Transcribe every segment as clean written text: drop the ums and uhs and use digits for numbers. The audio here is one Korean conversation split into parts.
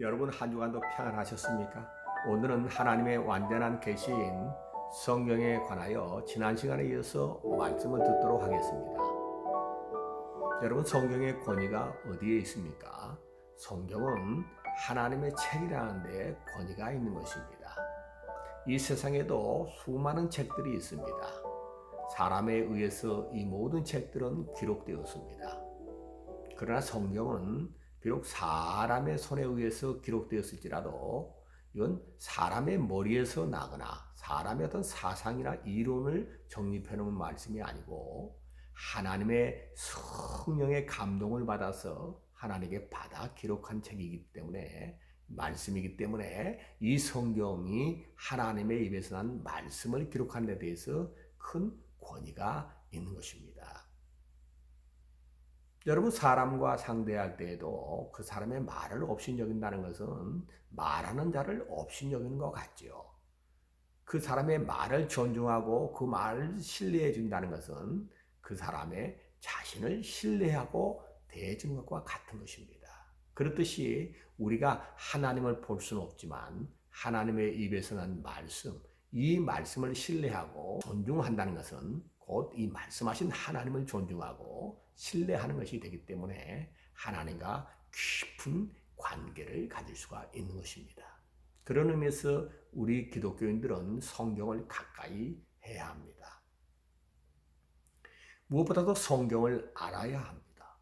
여러분 한 주간도 평안하셨습니까? 오늘은 하나님의 완전한 계시인 성경에 관하여 지난 시간에 이어서 말씀을 듣도록 하겠습니다. 여러분, 성경의 권위가 어디에 있습니까? 성경은 하나님의 책이라는 데 권위가 있는 것입니다. 이 세상에도 수많은 책들이 있습니다. 사람에 의해서 이 모든 책들은 기록되었습니다. 그러나 성경은 비록 사람의 손에 의해서 기록되었을지라도 이건 사람의 머리에서 나거나 사람의 어떤 사상이나 이론을 정립해 놓은 말씀이 아니고 하나님의 성령의 감동을 받아서 하나님께 받아 기록한 책이기 때문에, 말씀이기 때문에 이 성경이 하나님의 입에서 난 말씀을 기록하는 데 대해서 큰 권위가 있는 것입니다. 여러분, 사람과 상대할 때에도 그 사람의 말을 업신여긴다는 것은 말하는 자를 업신여기는 것 같지요. 그 사람의 말을 존중하고 그 말을 신뢰해 준다는 것은 그 사람의 자신을 신뢰하고 대해주는 것과 같은 것입니다. 그렇듯이 우리가 하나님을 볼 수는 없지만 하나님의 입에서 난 말씀, 이 말씀을 신뢰하고 존중한다는 것은 곧 이 말씀하신 하나님을 존중하고 신뢰하는 것이 되기 때문에 하나님과 깊은 관계를 가질 수가 있는 것입니다. 그런 의미에서 우리 기독교인들은 성경을 가까이 해야 합니다. 무엇보다도 성경을 알아야 합니다.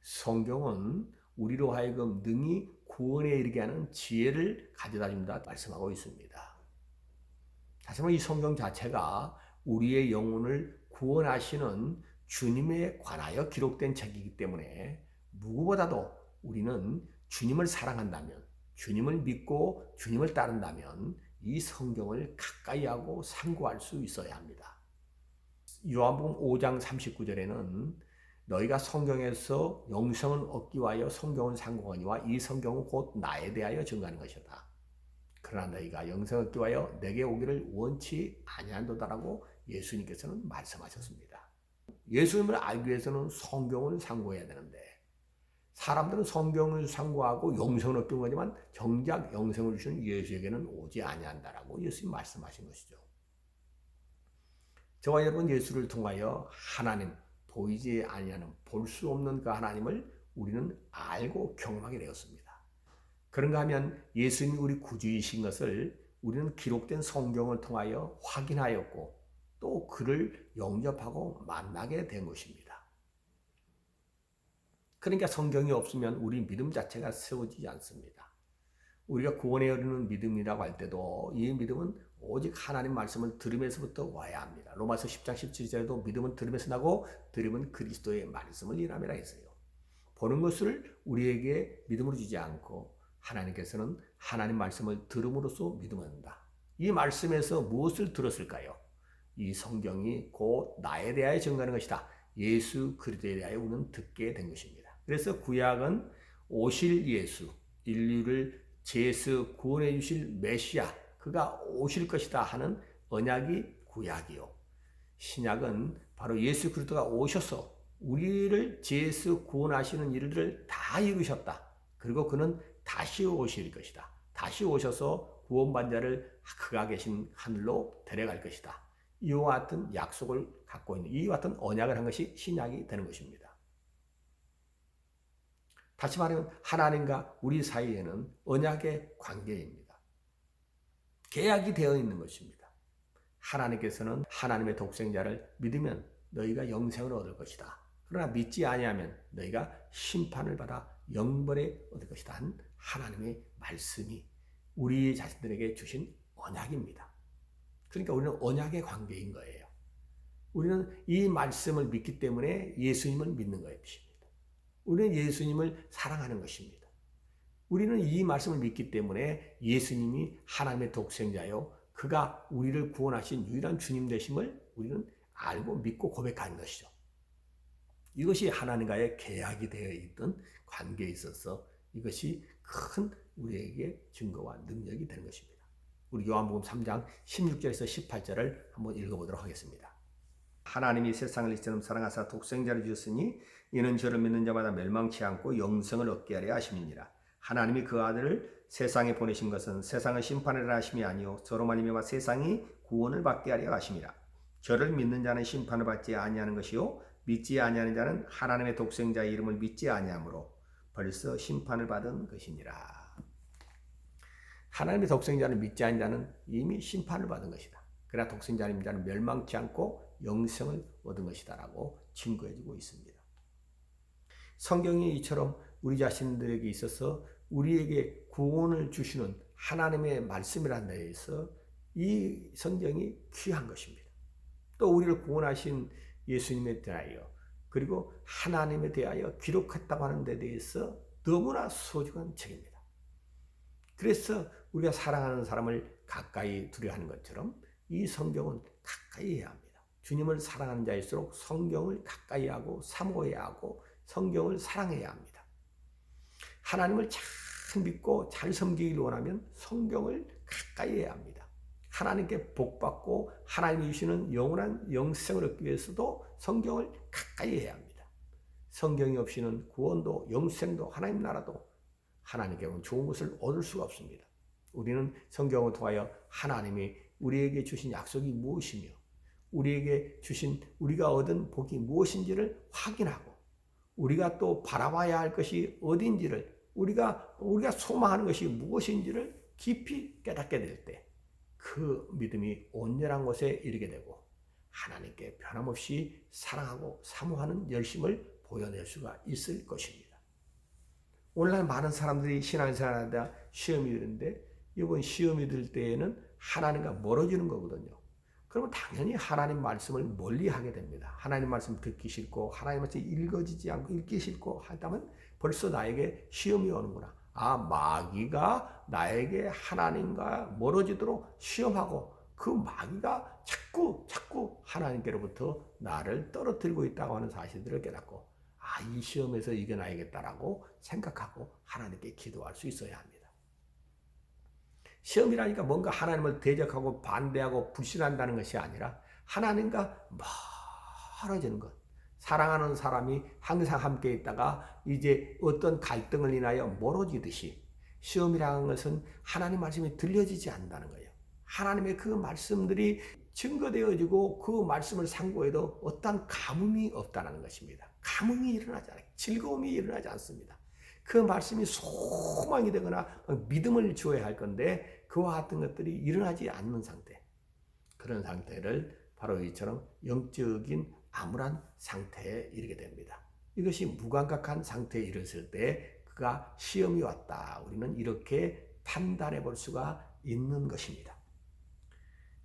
성경은 우리로 하여금 능히 구원에 이르게 하는 지혜를 가져다 준다 말씀하고 있습니다. 다시 말해 이 성경 자체가 우리의 영혼을 구원하시는 주님에 관하여 기록된 책이기 때문에 무엇보다도 우리는 주님을 사랑한다면, 주님을 믿고 주님을 따른다면 이 성경을 가까이 하고 상고할 수 있어야 합니다. 요한복음 5장 39절에는 너희가 성경에서 영생을 얻기 위하여 성경을 상고하니와 이 성경은 곧 나에 대하여 증거하는 것이다. 그러나 너희가 영생을 얻기 위하여 내게 오기를 원치 아니한도다라고 예수님께서는 말씀하셨습니다. 예수님을 알기 위해서는 성경을 상고해야 되는데 사람들은 성경을 상고하고 영생을 얻는 거지만 정작 영생을 주시는 예수에게는 오지 아니한다라고 예수님 말씀하신 것이죠. 저와 여러분, 예수를 통하여 하나님, 보이지 아니하는 볼 수 없는 그 하나님을 우리는 알고 경험하게 되었습니다. 그런가 하면 예수님이 우리 구주이신 것을 우리는 기록된 성경을 통하여 확인하였고 또 그를 영접하고 만나게 된 것입니다. 그러니까 성경이 없으면 우리 믿음 자체가 세워지지 않습니다. 우리가 구원에 이르는 믿음이라고 할 때도 이 믿음은 오직 하나님 말씀을 들으면서부터 와야 합니다. 로마서 10장 17절에도 믿음은 들으면서 나고 들으면 그리스도의 말씀을 일함이라 했어요. 보는 것을 우리에게 믿음으로 주지 않고 하나님께서는 하나님 말씀을 들음으로써 믿음을 얻는다. 이 말씀에서 무엇을 들었을까요? 이 성경이 곧 나에 대하여 증거하는 것이다. 예수 그리스도에 대하여 우리는 듣게 된 것입니다. 그래서 구약은 오실 예수, 인류를 죄에서 구원해 주실 메시아, 그가 오실 것이다 하는 언약이 구약이요. 신약은 바로 예수 그리스도가 오셔서 우리를 죄에서 구원하시는 일들을 다 이루셨다. 그리고 그는 다시 오실 것이다. 다시 오셔서 구원받은 자를 그가 계신 하늘로 데려갈 것이다. 이와 같은 약속을 갖고 있는, 이와 같은 언약을 한 것이 신약이 되는 것입니다. 다시 말하면 하나님과 우리 사이에는 언약의 관계입니다. 계약이 되어 있는 것입니다. 하나님께서는 하나님의 독생자를 믿으면 너희가 영생을 얻을 것이다. 그러나 믿지 아니하면 너희가 심판을 받아 영벌에 얻을 것이다 한 하나님의 말씀이 우리 자신들에게 주신 언약입니다. 그러니까 우리는 언약의 관계인 거예요. 우리는 이 말씀을 믿기 때문에 예수님을 믿는 것입니다. 우리는 예수님을 사랑하는 것입니다. 우리는 이 말씀을 믿기 때문에 예수님이 하나님의 독생자요, 그가 우리를 구원하신 유일한 주님 되심을 우리는 알고 믿고 고백하는 것이죠. 이것이 하나님과의 계약이 되어 있던 관계에 있어서 이것이 큰 우리에게 증거와 능력이 되는 것입니다. 우리 요한복음 3장 16절에서 18절을 한번 읽어보도록 하겠습니다. 하나님이 세상을 이처럼 사랑하사 독생자를 주셨으니 이는 저를 믿는 자마다 멸망치 않고 영생을 얻게 하려 하심이니라. 하나님이 그 아들을 세상에 보내신 것은 세상을 심판하려 하심이 아니요 저로 말미암아 세상이 구원을 받게 하려 하심이라. 저를 믿는 자는 심판을 받지 아니하는 것이요 믿지 아니하는 자는 하나님의 독생자의 이름을 믿지 아니하므로 벌써 심판을 받은 것이니라. 하나님의 독생자를 믿지 않는 자는 이미 심판을 받은 것이다. 그러나 독생자님 자는 멸망치 않고 영생을 얻은 것이다 라고 증거해주고 있습니다. 성경이 이처럼 우리 자신들에게 있어서 우리에게 구원을 주시는 하나님의 말씀이라는 데에서 이 성경이 귀한 것입니다. 또 우리를 구원하신 예수님에 대하여 그리고 하나님에 대하여 기록했다고 하는 데 대해서 너무나 소중한 책입니다. 그래서 우리가 사랑하는 사람을 가까이 두려 하는 것처럼 이 성경은 가까이 해야 합니다. 주님을 사랑하는 자일수록 성경을 가까이 하고 사모해야 하고 성경을 사랑해야 합니다. 하나님을 잘 믿고 잘 섬기길 원하면 성경을 가까이 해야 합니다. 하나님께 복받고 하나님이 주시는 영원한 영생을 얻기 위해서도 성경을 가까이 해야 합니다. 성경이 없이는 구원도 영생도 하나님 나라도 하나님께 온 좋은 것을 얻을 수가 없습니다. 우리는 성경을 통하여 하나님이 우리에게 주신 약속이 무엇이며 우리에게 주신 우리가 얻은 복이 무엇인지를 확인하고 우리가 또 바라봐야 할 것이 어딘지를 우리가 소망하는 것이 무엇인지를 깊이 깨닫게 될 때 그 믿음이 온전한 곳에 이르게 되고 하나님께 변함없이 사랑하고 사모하는 열심을 보여낼 수가 있을 것입니다. 오늘날 많은 사람들이 신앙생활하다 시험이 드는데 이번 시험이 들 때에는 하나님과 멀어지는 거거든요. 그러면 당연히 하나님 말씀을 멀리하게 됩니다. 하나님 말씀 듣기 싫고 하나님 말씀 읽어지지 않고 읽기 싫고 하다면 벌써 나에게 시험이 오는구나. 마귀가 나에게 하나님과 멀어지도록 시험하고 그 마귀가 자꾸 하나님께로부터 나를 떨어뜨리고 있다고 하는 사실들을 깨닫고 이 시험에서 이겨나야겠다라고 생각하고 하나님께 기도할 수 있어야 합니다. 시험이라니까 뭔가 하나님을 대적하고 반대하고 불신한다는 것이 아니라 하나님과 멀어지는 것. 사랑하는 사람이 항상 함께 있다가 이제 어떤 갈등을 인하여 멀어지듯이 시험이라는 것은 하나님 말씀이 들려지지 않는다는 거예요. 하나님의 그 말씀들이 증거되어지고 그 말씀을 상고해도 어떤 감흥이 없다는 것입니다. 감흥이 일어나지 않아요. 즐거움이 일어나지 않습니다. 그 말씀이 소망이 되거나 믿음을 주어야 할 건데 그와 같은 것들이 일어나지 않는 상태. 그런 상태를 바로 이처럼 영적인 암울한 상태에 이르게 됩니다. 이것이 무감각한 상태에 이르렀을 때 그가 시험이 왔다. 우리는 이렇게 판단해 볼 수가 있는 것입니다.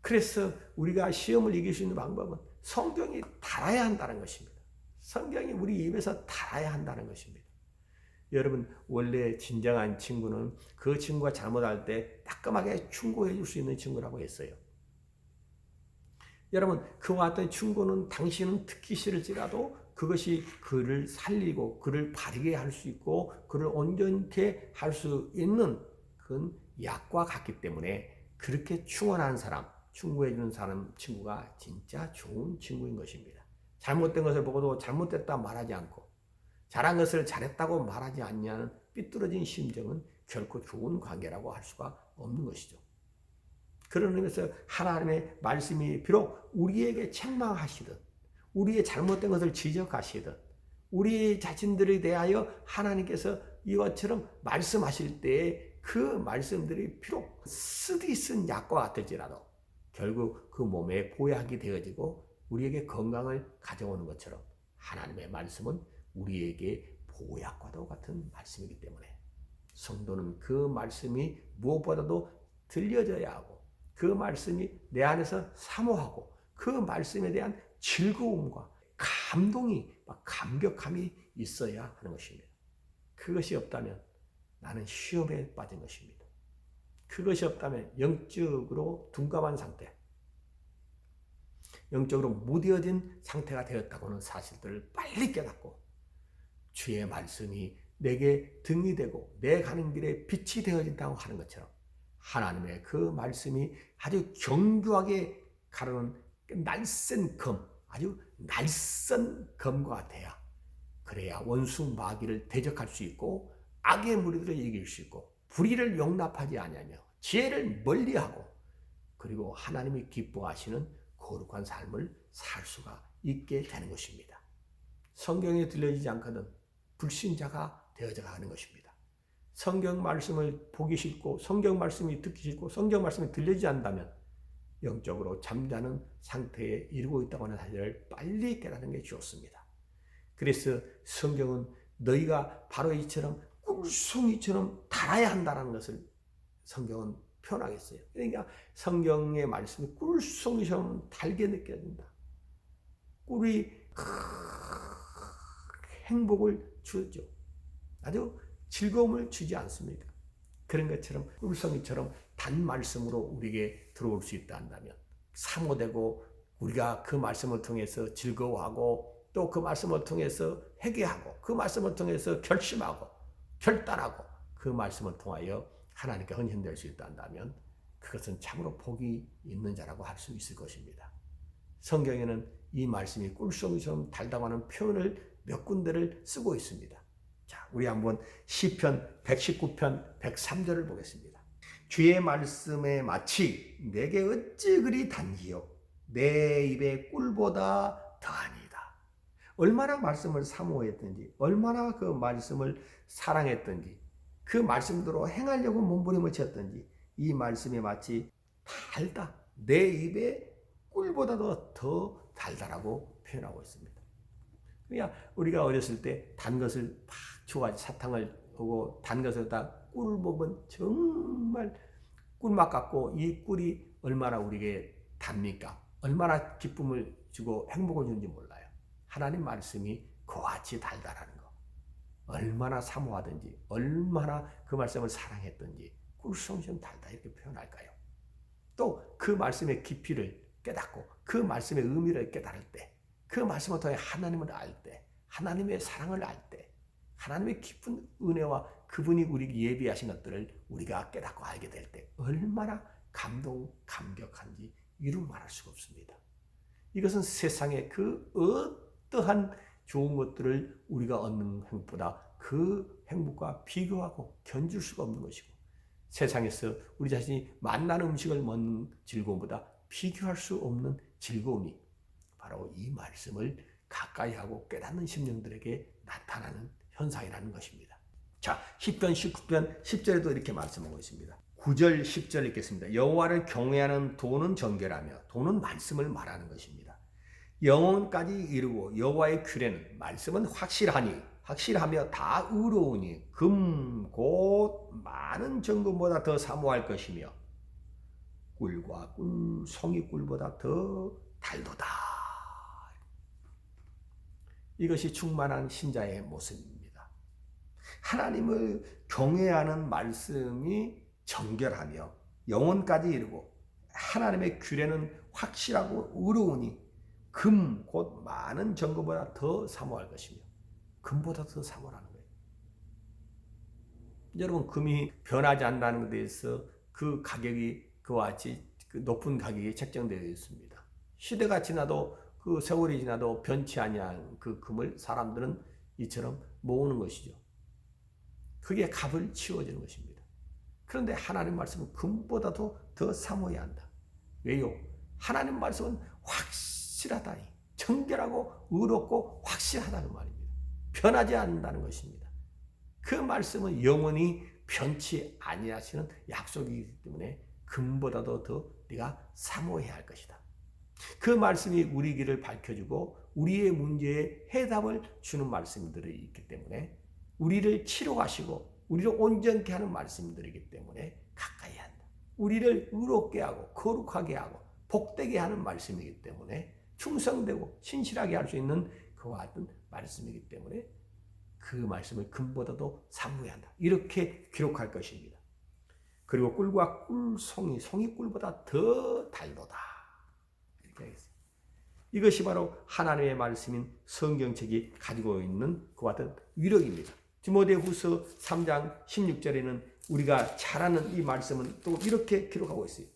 그래서 우리가 시험을 이길 수 있는 방법은 성경이 달아야 한다는 것입니다. 성경이 우리 입에서 달아야 한다는 것입니다. 여러분, 원래 진정한 친구는 그 친구가 잘못할 때 따끔하게 충고해 줄 수 있는 친구라고 했어요. 여러분, 그와 같은 충고는 당신은 듣기 싫을지라도 그것이 그를 살리고 그를 바르게 할 수 있고 그를 온전케 할 수 있는 그건 약과 같기 때문에 그렇게 충원한 사람, 충고해 주는 사람, 친구가 진짜 좋은 친구인 것입니다. 잘못된 것을 보고도 잘못됐다 말하지 않고 잘한 것을 잘했다고 말하지 않냐는 삐뚤어진 심정은 결코 좋은 관계라고 할 수가 없는 것이죠. 그런 의미에서 하나님의 말씀이 비록 우리에게 책망하시든 우리의 잘못된 것을 지적하시든 우리 자신들에 대하여 하나님께서 이것처럼 말씀하실 때에 그 말씀들이 비록 쓰디 쓴 약과 같을지라도 결국 그 몸에 보약이 되어지고 우리에게 건강을 가져오는 것처럼 하나님의 말씀은 우리에게 보약과도 같은 말씀이기 때문에 성도는 그 말씀이 무엇보다도 들려져야 하고 그 말씀이 내 안에서 사모하고 그 말씀에 대한 즐거움과 감동이 감격함이 있어야 하는 것입니다. 그것이 없다면 나는 시험에 빠진 것입니다. 그것이 없다면 영적으로 둔감한 상태, 영적으로 무뎌진 상태가 되었다고 하는 사실들을 빨리 깨닫고 주의 말씀이 내게 등이 되고 내 가는 길에 빛이 되어진다고 하는 것처럼 하나님의 그 말씀이 아주 견고하게 가르는 날쌘 검, 아주 날쌘 검과 같아야 그래야 원수 마귀를 대적할 수 있고 악의 무리들을 이길 수 있고 불의를 용납하지 아니하며 지혜를 멀리하고 그리고 하나님이 기뻐하시는 거룩한 삶을 살 수가 있게 되는 것입니다. 성경에 들려지지 않거든 불신자가 되어져 가는 것입니다. 성경 말씀을 보기 싫고 성경 말씀이 듣기 싫고 성경 말씀이 들리지 않는다면 영적으로 잠자는 상태에 이르고 있다고 하는 사실을 빨리 깨닫는 게 좋습니다. 그래서 성경은 너희가 바로 이처럼 꿀송이처럼 달아야 한다는 것을 성경은 표현하겠어요. 그러니까 성경의 말씀이 꿀송이처럼 달게 느껴진다. 꿀이 행복을 주죠. 아주 즐거움을 주지 않습니까? 그런 것처럼 꿀송이처럼 단 말씀으로 우리에게 들어올 수 있다 한다면 사모되고 우리가 그 말씀을 통해서 즐거워하고 또 그 말씀을 통해서 회개하고 그 말씀을 통해서 결심하고 결단하고 그 말씀을 통하여 하나님께 헌신될 수 있다 한다면 그것은 참으로 복이 있는 자라고 할 수 있을 것입니다. 성경에는 이 말씀이 꿀송이처럼 달다고 하는 표현을 몇 군데를 쓰고 있습니다. 자, 우리 한번 시편 119편 103절을 보겠습니다. 주의 말씀에 마치 내게 어찌 그리 단기요 내 입에 꿀보다 더하니이다. 얼마나 말씀을 사모했든지 얼마나 그 말씀을 사랑했든지 그 말씀대로 행하려고 몸부림을 쳤든지 이 말씀이 마치 달다. 내 입에 꿀보다도 더 달다라고 표현하고 있습니다. 그러니까 우리가 어렸을 때 단 것을 막 좋아하지 사탕을 보고 단 것을 다 꿀 먹으면 정말 꿀맛 같고 이 꿀이 얼마나 우리에게 답니까? 얼마나 기쁨을 주고 행복을 주는지 몰라요. 하나님 말씀이 그와 같이 달달하는 거. 얼마나 사모하든지 얼마나 그 말씀을 사랑했든지 꿀송이처럼 달다 이렇게 표현할까요? 또 그 말씀의 깊이를 깨닫고 그 말씀의 의미를 깨달을 때 그 말씀을 통해 하나님을 알 때 하나님의 사랑을 알 때 하나님의 깊은 은혜와 그분이 우리에게 예비하신 것들을 우리가 깨닫고 알게 될 때 얼마나 감격한지 이루 말할 수가 없습니다. 이것은 세상의 그 어떠한 좋은 것들을 우리가 얻는 행복보다 그 행복과 비교하고 견줄 수가 없는 것이고 세상에서 우리 자신이 맛나는 음식을 먹는 즐거움보다 비교할 수 없는 즐거움이 바로 이 말씀을 가까이 하고 깨닫는 심령들에게 나타나는 현상이라는 것입니다. 자, 시편 19편 10절에도 이렇게 말씀하고 있습니다. 9절 10절 읽겠습니다. 여호와를 경외하는 도는 정결하며 도는 말씀을 말하는 것입니다. 영혼까지 이르고 여호와의 규례는 말씀은 확실하며 다 의로우니 금 곧 많은 정금보다 더 사모할 것이며 꿀과 송이 꿀보다 더 달도다. 이것이 충만한 신자의 모습입니다. 하나님을 경외하는 말씀이 정결하며 영혼까지 이르고 하나님의 규례는 확실하고 의로우니 금 곧 많은 정금보다 더 사모할 것이며 금보다 더 사모하는 거예요. 여러분 금이 변하지 않는다는 것에 대해서 그 가격이 그와 같이 높은 가격이 책정되어 있습니다. 시대가 지나도 그 세월이 지나도 변치 아니한 그 금을 사람들은 이처럼 모으는 것이죠. 그게 값을 치워주는 것입니다. 그런데 하나님 말씀은 금보다도 더 사모해야 한다. 왜요? 하나님 말씀은 확실하다니 정결하고 의롭고 확실하다는 말입니다. 변하지 않는다는 것입니다. 그 말씀은 영원히 변치 아니하시는 약속이기 때문에 금보다도 더 네가 사모해야 할 것이다. 그 말씀이 우리 길을 밝혀주고 우리의 문제에 해답을 주는 말씀들이 있기 때문에 우리를 치료하시고 우리를 온전케 하는 말씀들이기 때문에 가까이 한다. 우리를 의롭게 하고 거룩하게 하고 복되게 하는 말씀이기 때문에 충성되고 신실하게 할 수 있는 그와 같은 말씀이기 때문에 그 말씀을 금보다도 사모해야 한다. 이렇게 기록할 것입니다. 그리고 꿀과 송이 꿀보다 더 달도다. 이렇게 하겠습니다. 이것이 바로 하나님의 말씀인 성경책이 가지고 있는 그와 같은 위력입니다. 디모데후서 3장 16절에는 우리가 잘 아는 이 말씀은 또 이렇게 기록하고 있어요.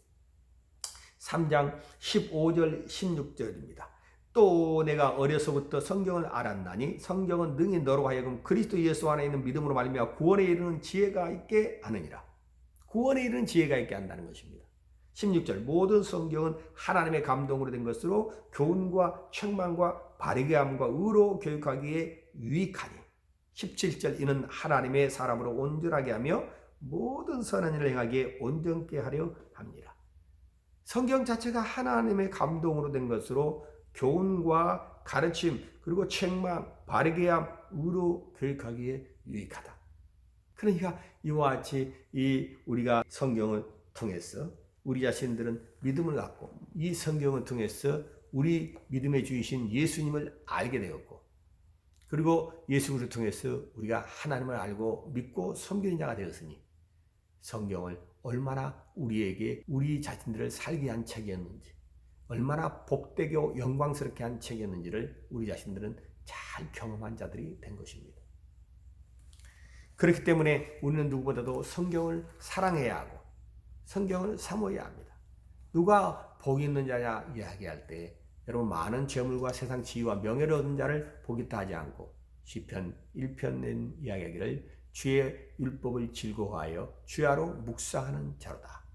3장 15절 16절입니다. 또 내가 어려서부터 성경을 알았나니 성경은 능히 너로 하여금 그리스도 예수 안에 있는 믿음으로 말미암아 구원에 이르는 지혜가 있게 하느니라. 구원에 이르는 지혜가 있게 한다는 것입니다. 16절 모든 성경은 하나님의 감동으로 된 것으로 교훈과 책망과 바르게 함과 의로 교육하기에 유익하니. 17절 이는 하나님의 사람으로 온전하게 하며 모든 선한 일을 행하기에 온전케 하려 합니다. 성경 자체가 하나님의 감동으로 된 것으로 교훈과 가르침 그리고 책망, 바르게 함, 의로 교육하기에 유익하다. 그러니까 이와 같이 우리가 성경을 통해서 우리 자신들은 믿음을 갖고 이 성경을 통해서 우리 믿음의 주이신 예수님을 알게 되었고 그리고 예수를 통해서 우리가 하나님을 알고 믿고 섬기는 자가 되었으니 성경을 얼마나 우리에게 우리 자신들을 살게 한 책이었는지 얼마나 복되고 영광스럽게 한 책이었는지를 우리 자신들은 잘 경험한 자들이 된 것입니다. 그렇기 때문에 우리는 누구보다도 성경을 사랑해야 하고 성경을 사모해야 합니다. 누가 복 있는 자냐 이야기할 때 여러분 많은 재물과 세상 지위와 명예를 얻은 자를 복 있다 하지 않고 시편 1편 낸 이야기하기를 주의 율법을 즐거워하여 주야로 묵상하는 자로다.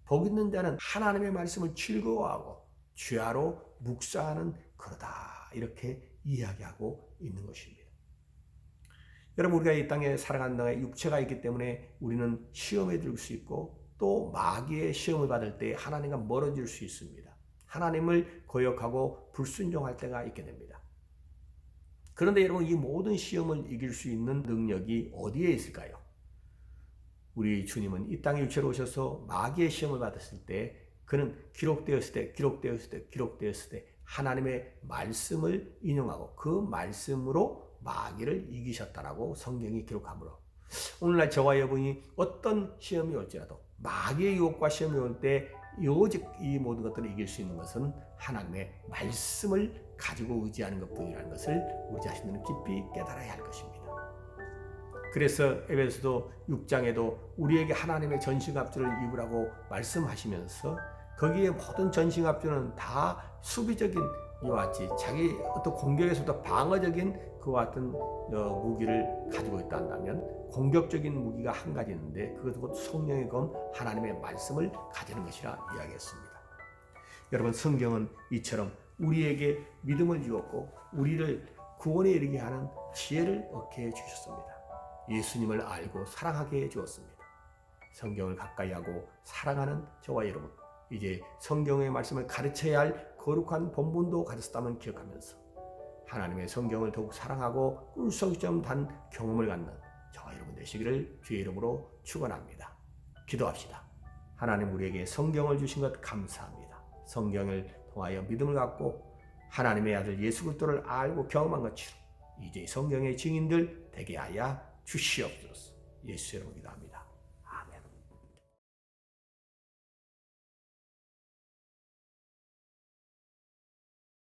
복 있는 자는 하나님의 말씀을 즐거워하고 주야로 묵상하는 그러다. 이렇게 이야기하고 있는 것입니다. 여러분 우리가 이 땅에 살아가는 동안에 육체가 있기 때문에 우리는 시험에 들 수 있고 또 마귀의 시험을 받을 때 하나님과 멀어질 수 있습니다. 하나님을 거역하고 불순종할 때가 있게 됩니다. 그런데 여러분 이 모든 시험을 이길 수 있는 능력이 어디에 있을까요? 우리 주님은 이 땅에 육체로 오셔서 마귀의 시험을 받았을 때 그는 기록되었을 때 하나님의 말씀을 인용하고 그 말씀으로 마귀를 이기셨다라고 성경이 기록하므로 오늘날 저와 여러분이 어떤 시험이 올지라도 마귀의 유혹과 시험이 올 때 오직 이 모든 것들을 이길 수 있는 것은 하나님의 말씀을 가지고 의지하는 것뿐이라는 것을 우리 자신들은 깊이 깨달아야 할 것입니다. 그래서 에베소서 6장에도 우리에게 하나님의 전신갑주를 입으라고 말씀하시면서 거기에 모든 전신갑주는 다 수비적인 이와 같이 자기 어떤 공격에서부터 방어적인 그와 같은 무기를 가지고 있다 한다면 공격적인 무기가 한 가지 있는데 그것은 곧 성령의 검 하나님의 말씀을 가지는 것이라 이야기했습니다. 여러분 성경은 이처럼 우리에게 믿음을 주었고 우리를 구원에 이르게 하는 지혜를 얻게 해주셨습니다. 예수님을 알고 사랑하게 해주었습니다. 성경을 가까이 하고 사랑하는 저와 여러분 이제 성경의 말씀을 가르쳐야 할 거룩한 본분도 가졌다면 기억하면서 하나님의 성경을 더욱 사랑하고 꿀성처럼 단 경험을 갖는 저와 여러분 되시기를 주의 이름으로 축원합니다. 기도합시다. 하나님 우리에게 성경을 주신 것 감사합니다. 성경을 통하여 믿음을 갖고 하나님의 아들 예수 그리스도를 알고 경험한 것처럼 이제 성경의 증인들 되게 하여 주시옵소서. 예수 이름으로 기도합니다.